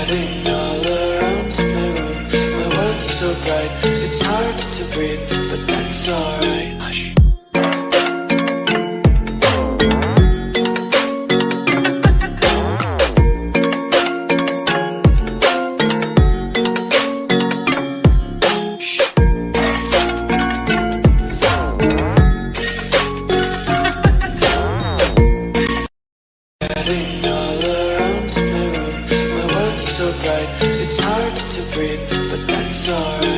Getting all around my room. My world's so bright, it's hard to breathe, but that's alright. Hush. Getting all around my room. My world's so bright, it's hard to breathe, but that's alright.